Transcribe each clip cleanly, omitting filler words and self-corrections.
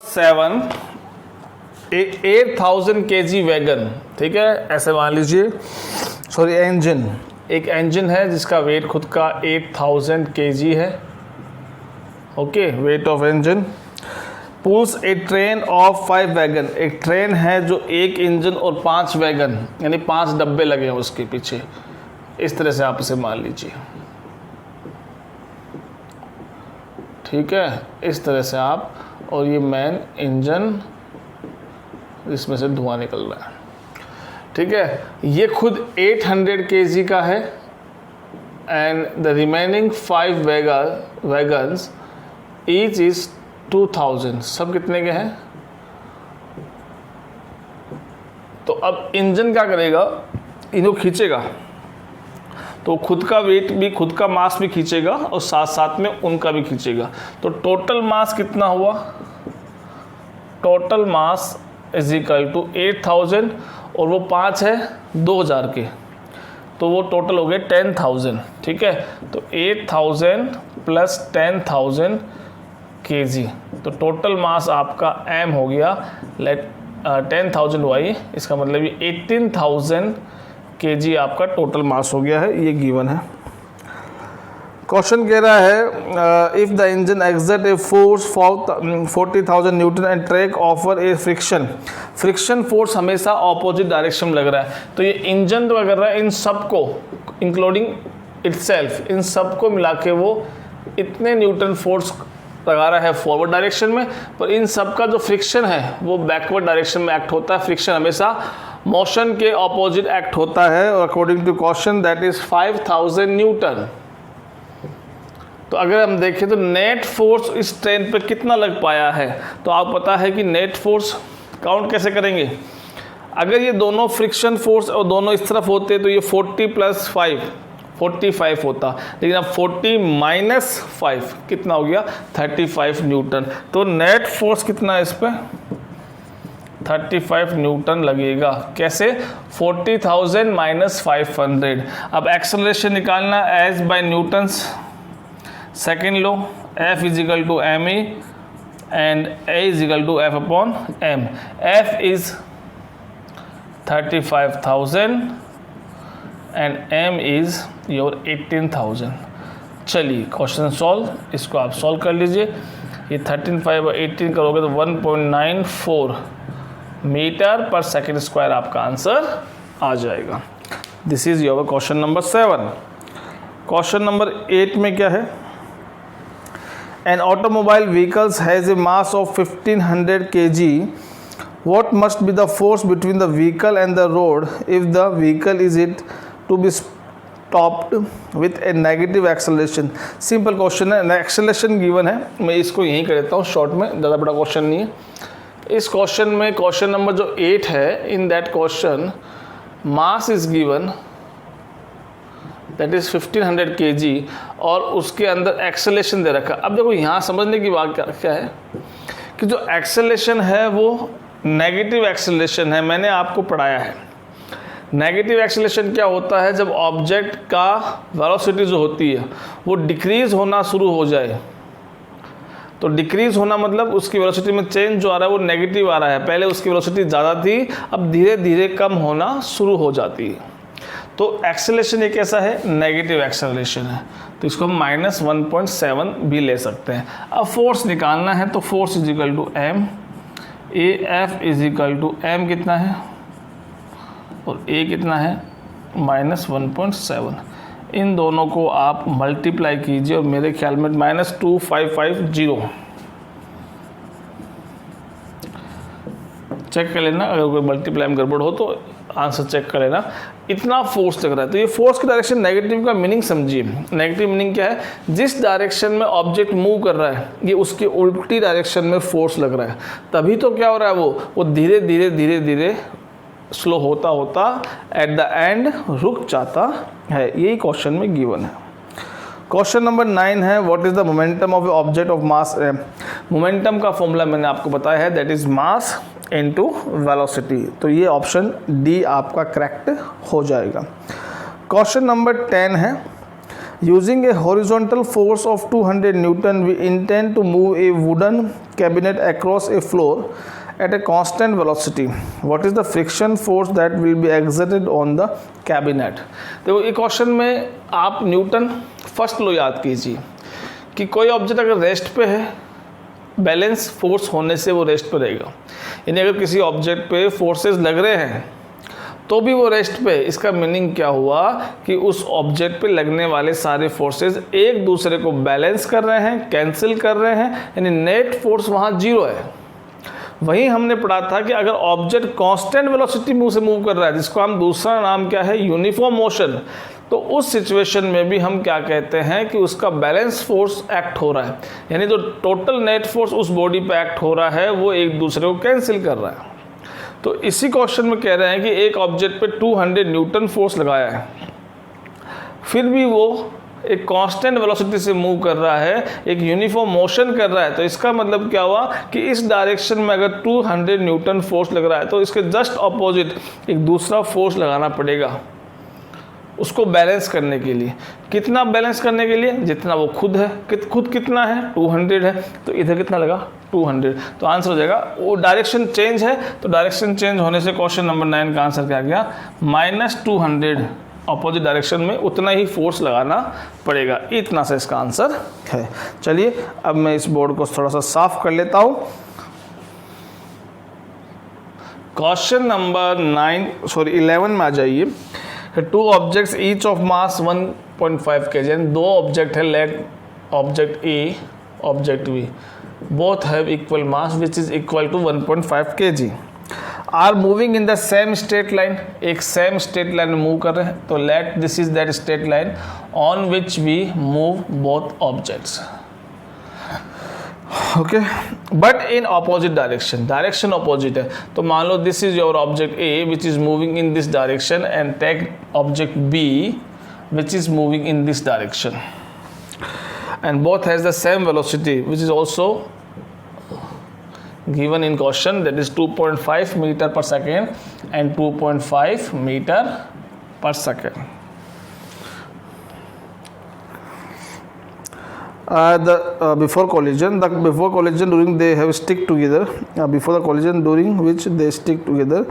7 8,000 kg wagon, ठीक है, ऐसे मान लीजिए, सॉरी इंजन, एक इंजन है जिसका वेट खुद का 8,000 kg है, okay, weight of engine. Pulls a train of 5 wagon, एक ट्रेन है जो एक इंजन और 5 वैगन यानी 5 डब्बे लगे हैं उसके पीछे, इस तरह से आप इसे मान लीजिए, ठीक है, इस तरह से आप, और ये मेन इंजन, इसमें से धुआं निकल रहा है, ठीक है। ये खुद 800 kg का है and the remaining 5 wagons each is 2000, सब कितने के हैं। तो अब इंजन क्या करेगा, इनको खींचेगा, तो खुद का वेट भी, खुद का मास भी खींचेगा और साथ साथ में उनका भी खींचेगा। तो टोटल मास कितना हुआ, total mass is equal to 8000 और वो 5 है 2000 के, तो वो टोटल हो गए 10,000, ठीक है। तो 8000 प्लस 10,000 kg, तो टोटल मास आपका m हो गया, लेट 10,000 y, इसका मतलब ये 18,000 kg आपका टोटल मास हो गया है, ये गिवन है। क्वेश्चन कह रहा है if the engine exert a force 40,000 Newton and track offer A friction, friction force हमेशा ऑपोजिट डायरेक्शन में लग रहा है, तो ये इंजन तो कर रहा है इन सब को इंक्लूडिंग इटसेल्फ, इन सब को मिला के वो इतने न्यूटन फोर्स लगा रहा है फॉरवर्ड डायरेक्शन में, पर इन सब का जो फ्रिक्शन है वो बैकवर्ड डायरेक्शन में एक्ट होता है। फ्रिक्शन हमेशा मोशन के ऑपोजिट एक्ट होता है, और according to question that is 5,000 newton. तो अगर हम देखें तो नेट फोर्स इस ट्रेन पे कितना लग पाया है, तो आप पता है कि नेट फोर्स काउंट कैसे करेंगे, अगर ये दोनों फ्रिक्शन फोर्स और दोनों इस तरफ होते तो ये 40 प्लस 5 45 होता, लेकिन अब 40 माइनस 5 कितना हो गया 35 न्यूटन। तो नेट फोर्स कितना है इस पर 35 न्यूटन लगेगा। कैसे, 40,000 माइनस 500। अब एक्सेलरेशन निकालना as by Newton's second law, F is equal to M E and A is equal to F upon M। F is 35,000 and M is your 18,000। चलिए क्वेश्चन सॉल्व, इसको आप सॉल्व कर लीजिए। ये 13/5 और 18 करोगे तो 1.94 मीटर पर सेकेंड स्क्वायर आपका आंसर आ जाएगा। This is your question number 7। Question number 8 में क्या है, an automobile vehicles has a mass of 1500 kg, what must be the force between the vehicle and the road if the vehicle is it to be stopped with a negative acceleration। Simple question है, acceleration given है, मैं इसको यहीं कर देता हूँ short में, ज़्यादा बड़ा क्वेश्चन नहीं है। इस क्वेश्चन में क्वेश्चन नंबर जो 8 है, in that question mass is given that is 1500 kg और उसके अंदर एक्सेलरेशन दे रखा। अब देखो यहाँ समझने की बात क्या है कि जो एक्सेलरेशन है वो नेगेटिव एक्सेलरेशन है, मैंने आपको पढ़ाया है। नेगेटिव एक्सेलरेशन क्या होता है, जब ऑब्जेक्ट का वेलोसिटी जो होती है वो डिक्रीज़ होना शुरू हो जाए, तो डिक्रीज़ होना मतलब उसकी वेलोसिटी में चेंज जो आ रहा है वो नेगेटिव आ रहा है, पहले उसकी वेलोसिटी ज़्यादा थी, अब धीरे धीरे कम होना शुरू हो जाती है। तो एक्सेलरेशन एक ऐसा है, नेगेटिव एक्सेलरेशन है, तो इसको हम -1.7 भी ले सकते हैं। अब फोर्स निकालना है, तो force is equal to M, A F is equal to M कितना है और ए कितना है -1.7। इन दोनों को आप मल्टीप्लाई कीजिए और मेरे ख्याल में -2550 चेक कर लेना, अगर कोई मल्टीप्लाई में गड़बड़ हो तो आंसर चेक कर लेना। इतना फोर्स लग रहा है, तो ये फोर्स की डायरेक्शन नेगेटिव का मीनिंग समझिए। नेगेटिव मीनिंग क्या है, जिस डायरेक्शन में ऑब्जेक्ट मूव कर रहा है ये उसकी उल्टी डायरेक्शन में फोर्स लग रहा है, तभी तो क्या हो रहा है वो धीरे धीरे धीरे धीरे स्लो होता होता एट द एंड रुक जाता है। यही क्वेश्चन में गिवन है। क्वेश्चन नंबर 9 है, what is the momentum of object of mass m। Momentum का फॉर्मूला मैंने आपको बताया है, that is mass into velocity. तो ये ऑप्शन डी आपका करेक्ट हो जाएगा। क्वेश्चन नंबर 10 है, using a horizontal force of 200 newton we intend to move a wooden cabinet across a floor at a constant velocity, what is the friction force that will be exerted on the cabinet? देखो ये question में आप Newton first law याद कीजिए कि कोई object अगर rest पे है, बैलेंस फोर्स होने से वो रेस्ट पे रहेगा। यानी अगर किसी ऑब्जेक्ट पे फोर्सेस लग रहे हैं तो भी वो रेस्ट पे, इसका मीनिंग क्या हुआ कि उस ऑब्जेक्ट पे लगने वाले सारे फोर्सेस एक दूसरे को बैलेंस कर रहे हैं, कैंसिल कर रहे हैं, यानी नेट फोर्स वहाँ जीरो है। वहीं हमने पढ़ा था कि अगर ऑब्जेक्ट कांस्टेंट वेलोसिटी से मूव कर रहा है, जिसको हम दूसरा नाम क्या है, यूनिफॉर्म मोशन, तो उस सिचुएशन में भी हम क्या कहते हैं कि उसका बैलेंस फोर्स एक्ट हो रहा है, यानी जो टोटल नेट फोर्स उस बॉडी पे एक्ट हो रहा है वो एक दूसरे को कैंसिल कर रहा है। तो इसी क्वेश्चन में कह रहे हैं कि एक ऑब्जेक्ट पे 200 न्यूटन फोर्स लगाया है, फिर भी वो एक कांस्टेंट वेलोसिटी से मूव कर रहा है, एक यूनिफॉर्म मोशन कर रहा है। तो इसका मतलब क्या हुआ कि इस डायरेक्शन में अगर 200 न्यूटन फोर्स लग रहा है तो इसके जस्ट अपोजिट एक दूसरा फोर्स लगाना पड़ेगा उसको बैलेंस करने के लिए। कितना बैलेंस करने के लिए? जितना वो खुद है। खुद कितना है? 200 है, तो इधर कितना लगा? 200। तो आंसर हो जाएगा, वो डायरेक्शन चेंज है, तो डायरेक्शन चेंज होने से क्वेश्चन नंबर 9 का आंसर क्या गया? -200 अपोजिट डायरेक्शन में उतना ही फोर्स लगाना पड़ेगा। इतना सा इसका आंसर है। चलिए अब मैं इस बोर्ड को थोड़ा सा साफ कर लेता हूँ। क्वेश्चन नंबर 11 में आ जाइए। Two objects each of mass 1.5 kg, दो ऑब्जेक्ट है, let object A, object B, both have equal mass which is equal to 1.5 kg, are moving in the same straight line, एक सेम स्ट्रेट लाइन में move कर रहे हैं। तो let this is that straight line on which we move both objects, okay, but in opposite direction, direction opposite है। तो मान लो this is your object A which is moving in this direction and take object B which is moving in this direction and both has the same velocity which is also given in question, that is 2.5 meter per second and 2.5 meter per second. Before collision during they have stick together, before the collision during which they stick together,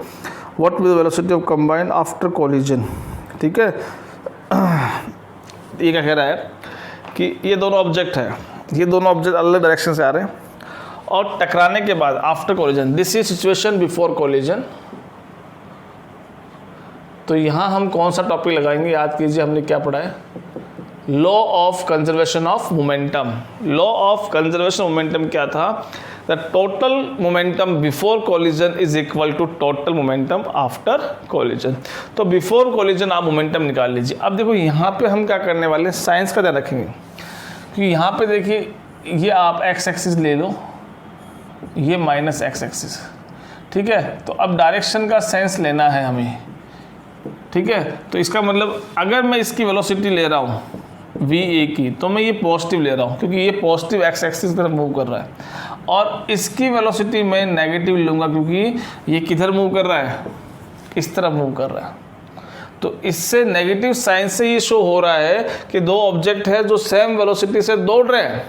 what will the velocity of combined after collision? ठीक है, ये क्या कह रहा है कि ये दोनों ऑब्जेक्ट हैं, ये दोनों ऑब्जेक्ट अलग डायरेक्शन से आ रहे हैं और टकराने के बाद after collision, this is situation before collision. तो यहाँ हम कौन सा टॉपिक लगाएंगे? याद कीजिए हमने क्या पढ़ा है, law of conservation of momentum. Law of conservation momentum क्या था? The total momentum before collision is equal to total momentum after collision. तो बिफोर कोलिजन आप मोमेंटम निकाल लीजिए। अब देखो यहाँ पे हम क्या करने वाले हैं, साइंस का ध्यान रखेंगे, क्योंकि यहाँ पे देखिए ये आप एक्स एक्सिस ले लो, ये माइनस एक्स एक्सिस, ठीक है। तो अब डायरेक्शन का सेंस लेना है हमें, ठीक है। तो इसका मतलब अगर मैं इसकी वेलोसिटी ले रहा हूँ वी ए की, तो मैं ये पॉजिटिव ले रहा हूँ क्योंकि ये पॉजिटिव एक्स एक्सिस की तरफ मूव कर रहा है, और इसकी वेलोसिटी मैं नेगेटिव लूँगा क्योंकि ये किधर मूव कर रहा है, इस तरफ मूव कर रहा है। तो इससे नेगेटिव साइन से ये शो हो रहा है कि दो ऑब्जेक्ट है जो सेम वेलोसिटी से दौड़ रहे हैं।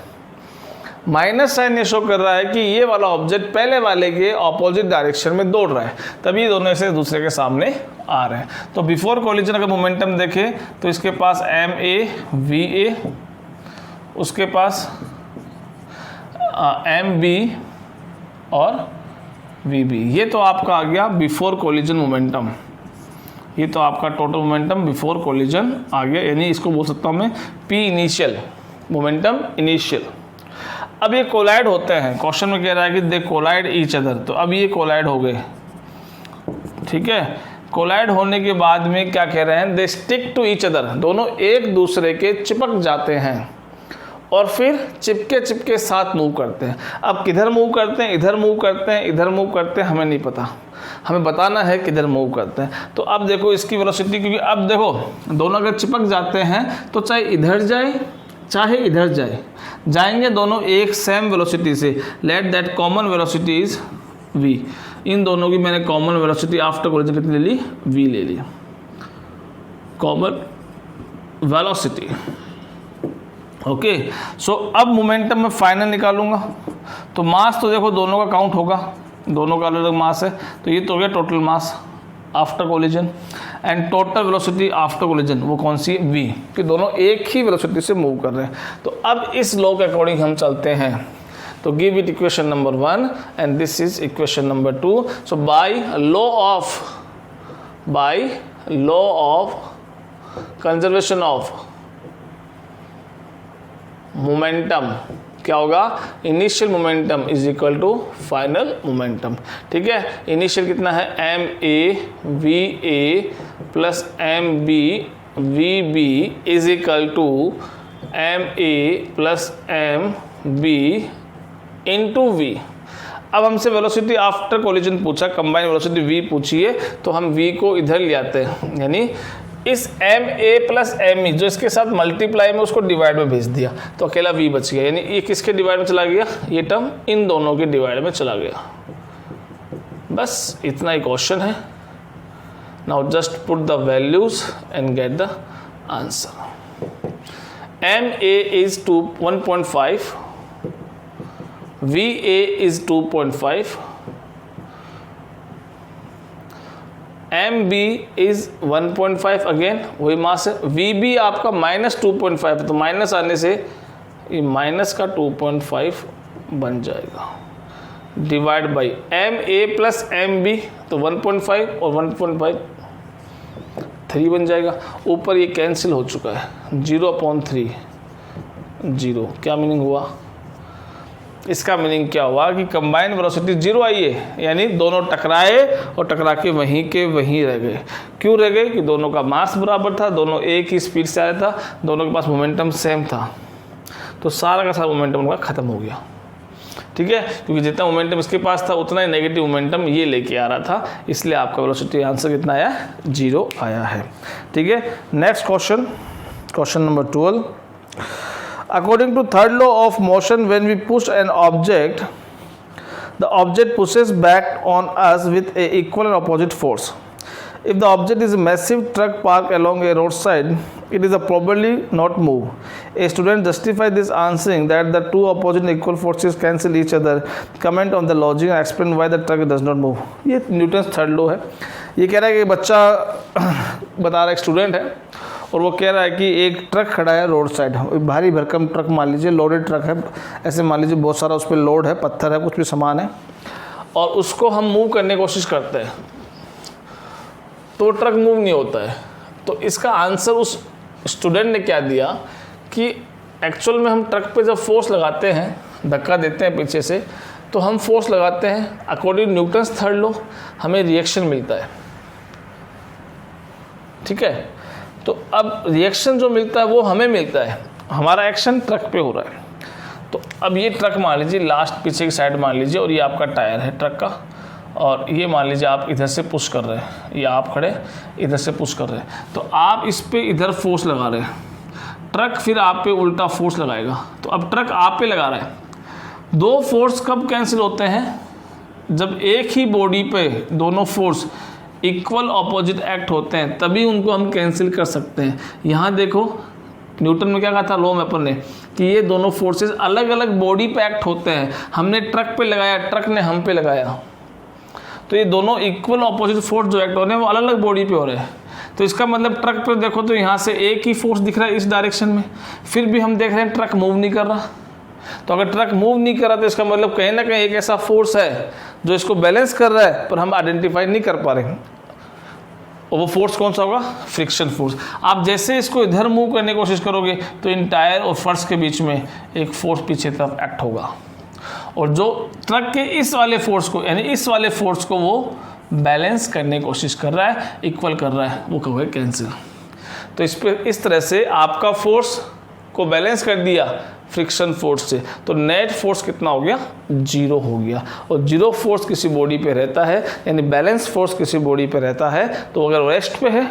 माइनस साइन ये शो कर रहा है कि ये वाला ऑब्जेक्ट पहले वाले के ऑपोजिट डायरेक्शन में दौड़ रहा है, तभी दोनों से दूसरे के सामने आ रहे हैं। तो बिफोर कोलिजन अगर मोमेंटम देखें तो इसके पास एम ए वी ए, उसके पास एम बी और वी बी। ये तो आपका आ गया बिफोर कोलिजन मोमेंटम, ये तो आपका टोटल मोमेंटम बिफोर कोलिजन आ गया, यानी इसको बोल सकता हूँ मैं पी इनिशियल, मोमेंटम इनिशियल। अब ये कोलाइड होते हैं, क्वेश्चन में कह रहा है कि दे कोलाइड ईच अदर, तो अब ये कोलाइड हो गए, ठीक है। कोलाइड होने के बाद में क्या कह रहे हैं, they stick to each other, दोनों एक दूसरे के चिपक जाते हैं और फिर चिपके चिपके साथ मूव करते हैं। अब किधर मूव करते हैं, इधर मूव करते हैं, इधर मूव करते हैं, हमें नहीं पता, हमें बताना है किधर मूव करते हैं। तो अब देखो इसकी वेलोसिटी, क्योंकि अब देखो दोनों अगर चिपक जाते हैं तो चाहे इधर जाए चाहे इधर जाए, जाएंगे दोनों एक सेम वेलोसिटी से। Let that common velocity is v, इन दोनों की मैंने कॉमन वेलोसिटी आफ्टर कोलिजन कितनी ले ली, v ले ली, कॉमन वेलोसिटी। ओके, सो अब मोमेंटम मैं फाइनल निकालूंगा। तो मास तो देखो दोनों का काउंट होगा, दोनों का अलग अलग मास है, तो ये तो हो गया total mass after collision and total velocity after collision, वो कौन सी है, v, कि दोनों एक ही वेलोसिटी से मूव कर रहे हैं। तो अब इस लॉ के अकॉर्डिंग हम चलते हैं। तो give it equation number 1 and this is equation number 2। So by law of conservation of momentum क्या होगा, initial momentum is equal to final momentum. ठीक है, इनिशियल कितना है, M A V A plus M B V B is equal to M A plus M B into V. अब हमसे velocity after collision पूछा, combine velocity v पूछी है, तो हम v को इधर ले आते हैं, यानी इस M A plus M E जो इसके साथ मल्टीप्लाई में उसको डिवाइड में भेज दिया, तो अकेला v बच गया, यानी ये किसके डिवाइड में चला गया, ये टर्म इन दोनों के डिवाइड में चला गया। बस इतना ही क्वेश्चन है। Now just put the values and get the answer. M A is 1.5, V A is 2.5, M B is 1.5, again वही मास है। वी बी आपका -2.5, तो माइनस आने से ये माइनस का 2.5 बन जाएगा, divide by M A plus M B, तो 1.5 और 1.5 3 बन जाएगा। ऊपर ये कैंसिल हो चुका है, 0/3 0। क्या मीनिंग हुआ, इसका मीनिंग क्या हुआ कि कंबाइंड वेलोसिटी 0 आई है, यानी दोनों टकराए और टकरा के वहीं रह गए। क्यों रह गए, कि दोनों का मास बराबर था, दोनों एक ही स्पीड से आया था, दोनों के पास मोमेंटम सेम था, तो सारा का सारा मोमेंटम उनका ख़त्म हो गया। ठीक है, क्योंकि जितना मोमेंटम इसके पास था उतना ही नेगेटिव मोमेंटम ये लेके आ रहा था, इसलिए आपका वेलोसिटी आंसर कितना आया, 0 आया है। ठीक है, next question, question number 12। According to third law of motion, when we push an object, the object pushes back on us with a equal and opposite force. If the object is a massive truck parked along a roadside, it is probably not move. A student justifies this answering that the two opposite and equal forces cancel each other. Comment on the logic and explain why the truck does not move. ये Newton's third law है। ये कह रहा है कि बच्चा बता रहा है, एक स्टूडेंट है और वो कह रहा है कि एक ट्रक खड़ा है रोड साइड, भारी भरकम ट्रक मान लीजिए, लोडेड ट्रक है, ऐसे मान लीजिए बहुत सारा उस पर लोड है, पत्थर है, कुछ भी सामान है, और उसको हम मूव करने की कोशिश करते हैं तो ट्रक मूव नहीं होता है। तो इसका आंसर उस स्टूडेंट ने क्या दिया कि एक्चुअल में हम ट्रक पे जब फोर्स लगाते हैं, धक्का देते हैं पीछे से, तो हम फोर्स लगाते हैं, अकॉर्डिंग न्यूटन्स थर्ड लॉ हमें रिएक्शन मिलता है। ठीक है, तो अब रिएक्शन जो मिलता है वो हमें मिलता है, हमारा एक्शन ट्रक पे हो रहा है। तो अब ये ट्रक मान लीजिए, लास्ट पीछे की साइड मान लीजिए, और ये आपका टायर है ट्रक का, और ये मान लीजिए आप इधर से पुश कर रहे हैं, ये आप खड़े इधर से पुश कर रहे हैं, तो आप इस पे इधर फोर्स लगा रहे हैं, ट्रक फिर आप पे उल्टा फोर्स लगाएगा। तो अब ट्रक आप पे लगा रहा है, दो फोर्स कब कैंसिल होते हैं, जब एक ही बॉडी पे दोनों फोर्स इक्वल ऑपोजिट एक्ट होते हैं, तभी उनको हम कैंसिल कर सकते हैं। यहाँ देखो न्यूटन में क्या कहा था लॉ में अपन ने, कि ये दोनों फोर्सेस अलग अलग बॉडी पे एक्ट होते हैं, हमने ट्रक पे लगाया, ट्रक ने हम पे लगाया, तो ये दोनों इक्वल ऑपोजिट फोर्स जो एक्ट हो रहे हैं वो अलग अलग बॉडी पे हो रहे हैं। तो इसका मतलब ट्रक पे देखो तो यहाँ से एक ही फोर्स दिख रहा है इस डायरेक्शन में, फिर भी हम देख रहे हैं ट्रक मूव नहीं कर रहा। तो अगर ट्रक मूव नहीं कर रहा तो इसका मतलब कहीं ना कहीं एक ऐसा फोर्स है जो इसको बैलेंस कर रहा है, पर हम आइडेंटिफाई नहीं कर पा रहे। और वो फोर्स कौन सा होगा, फ्रिक्शन फोर्स। आप जैसे इसको इधर मूव करने की कोशिश करोगे तो इन टायर और फर्श के बीच में एक फोर्स पीछे तरफ एक्ट होगा, और जो ट्रक के इस वाले फोर्स को, यानी इस वाले फोर्स को वो बैलेंस करने की कोशिश कर रहा है, इक्वल कर रहा है, वो कहोगे कैंसिल। तो इस तरह से आपका फोर्स को बैलेंस कर दिया फ्रिक्शन फोर्स से, तो नेट फोर्स कितना हो गया, 0 हो गया। और 0 फोर्स किसी बॉडी पे रहता है, यानी बैलेंस फोर्स किसी बॉडी पे रहता है, तो अगर वो रेस्ट पे है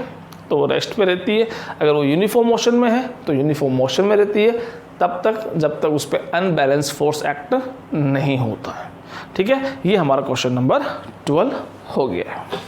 तो वो रेस्ट पे रहती है, अगर वो यूनिफॉर्म मोशन में है तो यूनिफॉर्म मोशन में रहती है, तब तक जब तक उस पर अनबैलेंस फोर्स एक्ट नहीं होता है। ठीक है, ये हमारा क्वेश्चन नंबर 12 हो गया है।